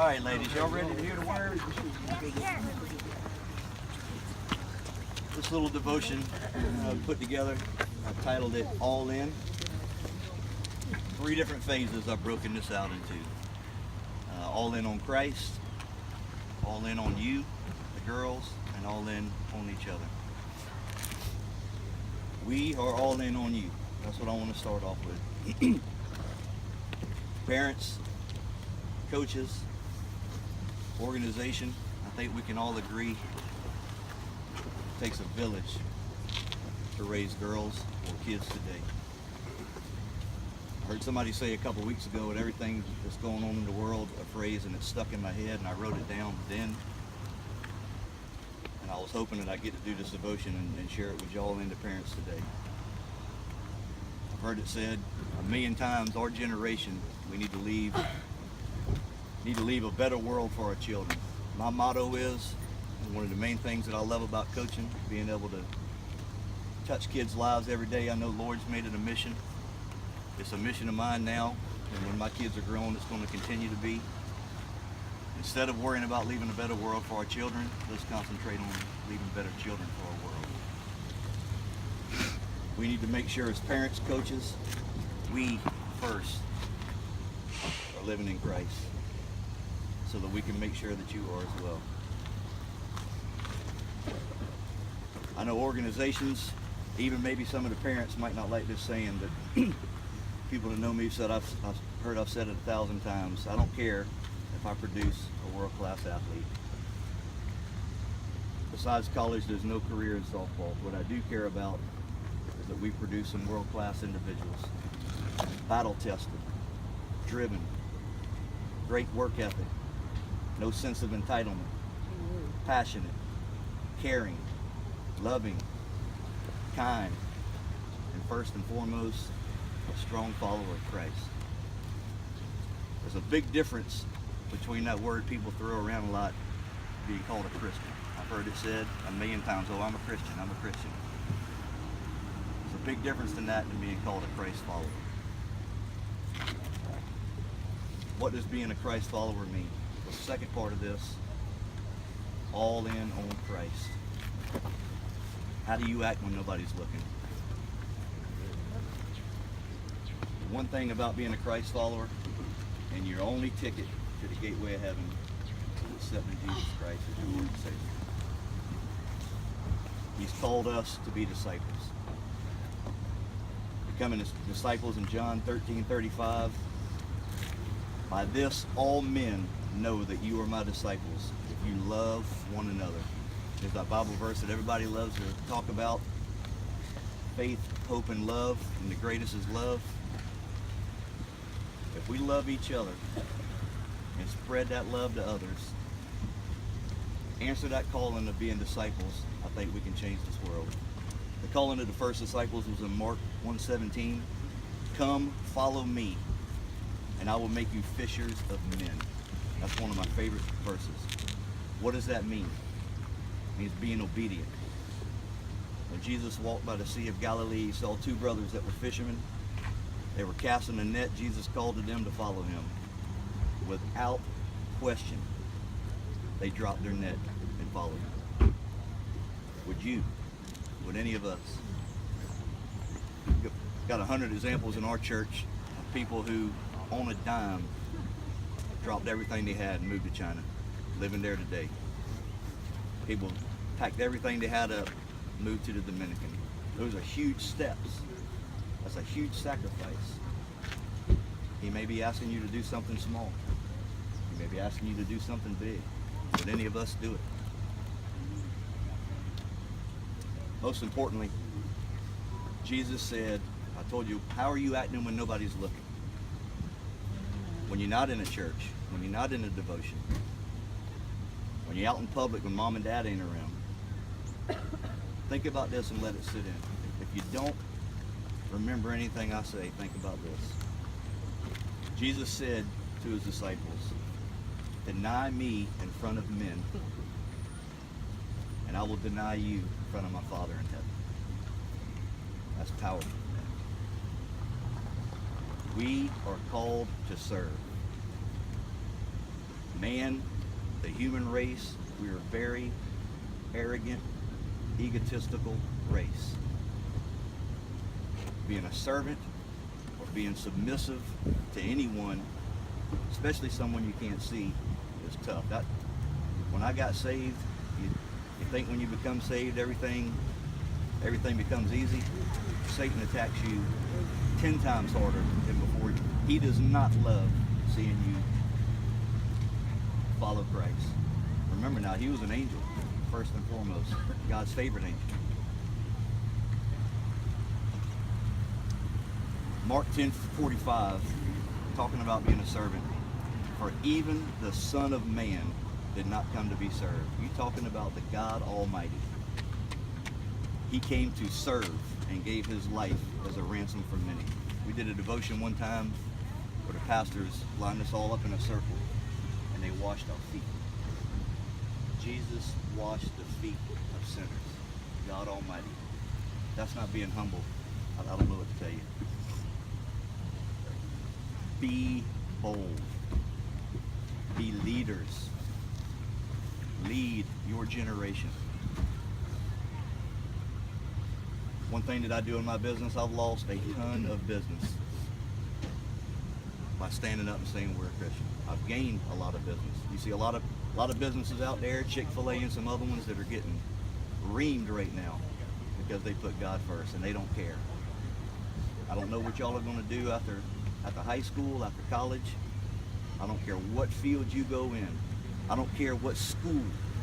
right, ladies, y'all ready to hear the word? This little devotion put together, I titled it All In. 3 different phases I've broken this out into. All in on Christ, all in on you, the girls, and all in on each other. We are all in on you. That's what I want to start off with. Parents, coaches, organization, I think we can all agree it takes a village to raise girls or kids today. I heard somebody say a couple weeks ago with everything that's going on in the world, a phrase, and it stuck in my head, and I wrote it down then. And I was hoping that I'd get to do this devotion and share it with y'all into parents today. I've heard it said a million times, our generation, we need to leave a better world for our children. My motto is, one of the main things that I love about coaching, being able to touch kids' lives every day. I know Lord's made it a mission. It's a mission of mine now, and when my kids are grown, it's going to continue to be. Instead of worrying about leaving a better world for our children, let's concentrate on leaving better children for our world. We need to make sure as parents, coaches, we first are living in Christ so that we can make sure that you are as well. I know organizations, even maybe some of the parents might not like this saying, but people that know me said, I've said it 1,000 times. I don't care if I produce a world-class athlete. Besides college, there's no career in softball. What I do care about is that we produce some world-class individuals. Battle-tested, driven, great work ethic, no sense of entitlement, passionate, caring, loving, kind, and first and foremost, a strong follower of Christ. There's a big difference between that word people throw around a lot, being called a Christian. I've heard it said a million times, oh, I'm a Christian, I'm a Christian. There's a big difference in that than being called a Christ follower. What does being a Christ follower mean? The second part of this, all in on Christ. How do you act when nobody's looking? One thing about being a Christ follower, and your only ticket to the gateway of heaven is accepting Jesus Christ as your Lord and Savior. He's called us to be disciples. Becoming disciples in John 13:35. By this all men know that you are my disciples, if you love one another. There's that Bible verse that everybody loves to talk about. Faith, hope, and love, and the greatest is love. If we love each other and spread that love to others, answer that calling of being disciples, I think we can change this world. The calling of the first disciples was in Mark 1:17. Come, follow me, and I will make you fishers of men. That's one of my favorite verses. What does that mean? It means being obedient. When Jesus walked by the Sea of Galilee, he saw 2 brothers that were fishermen. They were casting a net. Jesus called to them to follow him. Without question, they dropped their net and followed him. Would you? Would any of us? We've got 100 examples in our church of people who, on a dime, dropped everything they had and moved to China, living there today. People packed everything they had up, moved to the Dominican. Those are huge steps. That's a huge sacrifice. He may be asking you to do something small. He may be asking you to do something big. Would any of us do it? Most importantly, Jesus said, I told you, how are you acting when nobody's looking? When you're not in a church, when you're not in a devotion, when you're out in public when mom and dad ain't around. Think about this and let it sit in. If you don't remember anything I say, think about this. Jesus said to his disciples, deny me in front of men, and I will deny you in front of my Father in heaven. That's powerful. We are called to serve. Man, the human race, we are a very arrogant, egotistical race. Being a servant or being submissive to anyone, especially someone you can't see, is tough. When I got saved, you think when you become saved, everything becomes easy. Satan attacks you 10 times harder than before. He does not love seeing you follow Christ. Remember now, he was an angel, first and foremost, God's favorite angel. Mark 10:45, talking about being a servant. For even the Son of Man did not come to be served. You talking about the God Almighty. He came to serve and gave his life as a ransom for many. We did a devotion one time where the pastors lined us all up in a circle and they washed our feet. Jesus washed the feet of sinners. God Almighty. That's not being humble. I don't know what to tell you. Be bold. Be leaders. Lead your generation. One thing that I do in my business, I've lost a ton of business by standing up and saying we're a Christian. I've gained a lot of business. You see a lot of businesses out there, Chick-fil-A and some other ones that are getting reamed right now because they put God first and they don't care. I don't know what y'all are going to do after high school, after college. I don't care what field you go in. I don't care what school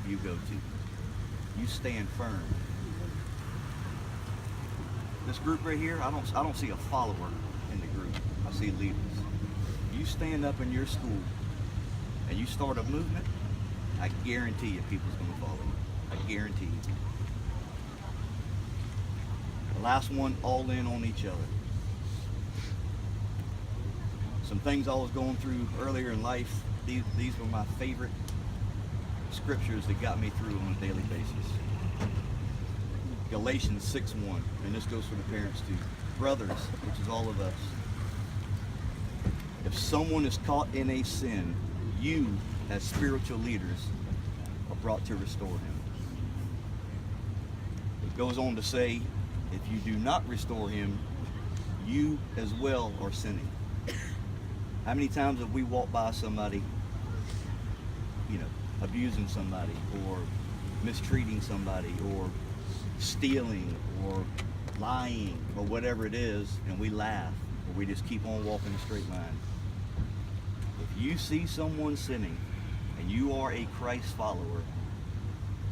you go to. You stand firm. This group right here, I don't see a follower in the group. I see leaders. You stand up in your school and you start a movement, I guarantee you people's going to follow you. I guarantee you. The last one, all in on each other. Some things I was going through earlier in life, these were my favorite scriptures that got me through on a daily basis. Galatians 6:1, and this goes for the parents too. Brothers, which is all of us, if someone is caught in a sin, you as spiritual leaders are brought to restore him. It goes on to say, if you do not restore him, you as well are sinning. How many times have we walked by somebody, abusing somebody or mistreating somebody or stealing or lying or whatever it is, and we laugh or we just keep on walking a straight line? If you see someone sinning and you are a Christ follower,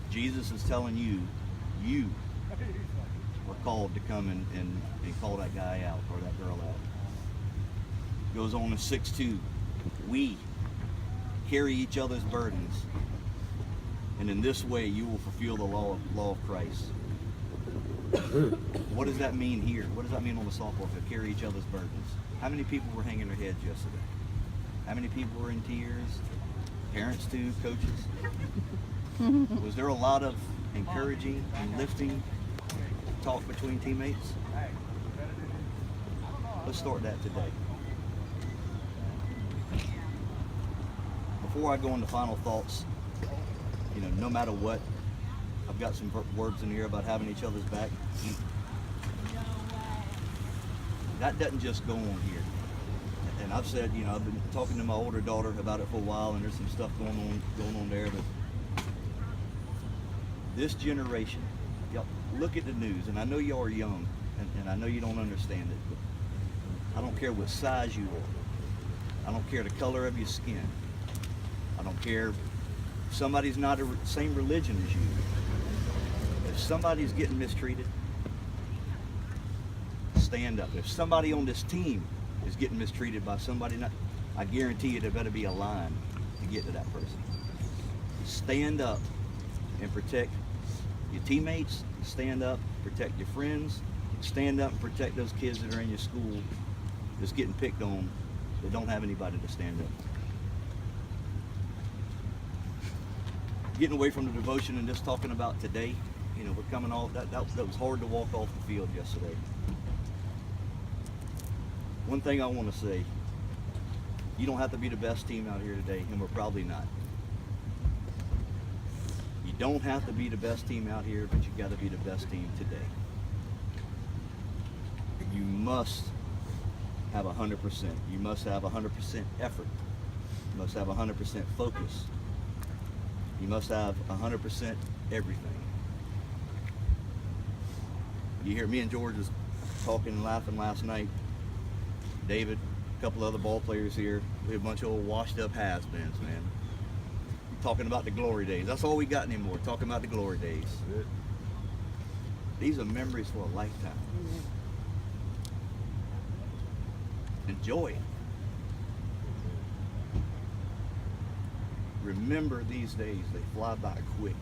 Jesus is telling you are called to come and call that guy out or that girl out. Goes on to 6:2. We carry each other's burdens, and in this way you will fulfill the law of Christ. What does that mean here? What does that mean on the softball field? Carry each other's burdens. How many people were hanging their heads yesterday? How many people were in tears? Parents too, coaches. Was there a lot of encouraging and lifting talk between teammates? Let's start that today. Before I go into final thoughts, no matter what, I've got some words in here about having each other's back. That doesn't just go on here. And I've said, I've been talking to my older daughter about it for a while, and there's some stuff going on there. But this generation, y'all look at the news, and I know y'all are young, and I know you don't understand it, but I don't care what size you are. I don't care the color of your skin. I don't care if somebody's not the same religion as you. If somebody's getting mistreated, stand up. If somebody on this team is getting mistreated by somebody, I guarantee you there better be a line to get to that person. Stand up and protect your teammates. Stand up, protect your friends. Stand up and protect those kids that are in your school that's getting picked on, that don't have anybody to stand up. Getting away from the devotion and just talking about today, we're coming off, that was hard to walk off the field yesterday. One thing I want to say, You don't have to be the best team out here today, and we're probably not. You don't have to be the best team out here, but you got to be the best team today. You must have 100%. You must have 100% effort. You must have 100% focus. You must have 100% everything. You hear me and George was talking and laughing last night. David, a couple other ball players here. We have a bunch of old washed up has-beens, man. Talking about the glory days. That's all we got anymore, talking about the glory days. These are memories for a lifetime. Enjoy it. Remember these days, they fly by quick.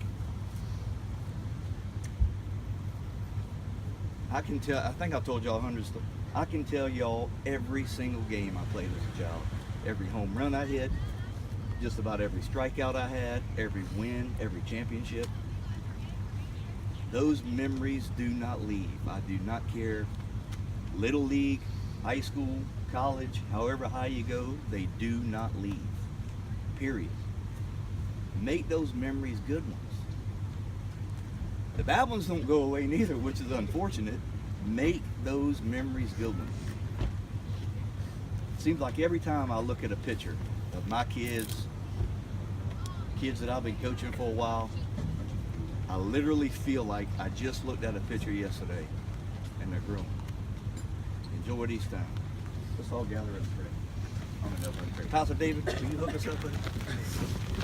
I can tell, I think I've told y'all hundreds of, I can tell y'all every single game I played as a child. Every home run I hit, just about every strikeout I had, every win, every championship. Those memories do not leave. I do not care. Little league, high school, college, however high you go, they do not leave. Period. Make those memories good ones. The bad ones don't go away neither, which is unfortunate. Make those memories good ones. Seems like every time I look at a picture of my kids that I've been coaching for a while, I literally feel like I just looked at a picture yesterday and they're growing. Enjoy these times. Let's all gather and pray. I'm gonna go and pray. Pastor David, will you hook us up with it?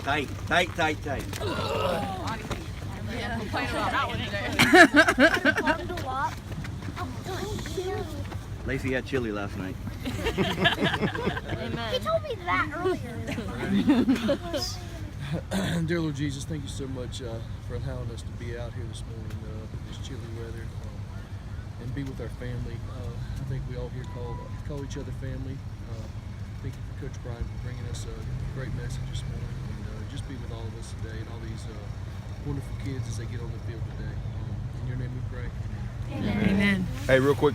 Tight, tight, tight, tight. Yeah, complain about that one today. Lacey had chili last night. Amen. He told me that earlier. Dear Lord Jesus, thank you so much for allowing us to be out here this morning in this chilly weather and be with our family. I think we all here call each other family. Thank you for Coach Brian for bringing us a great message this morning, and just be with all of us today and all these wonderful kids as they get on the field today. In your name we pray. Amen. Hey, real quickly.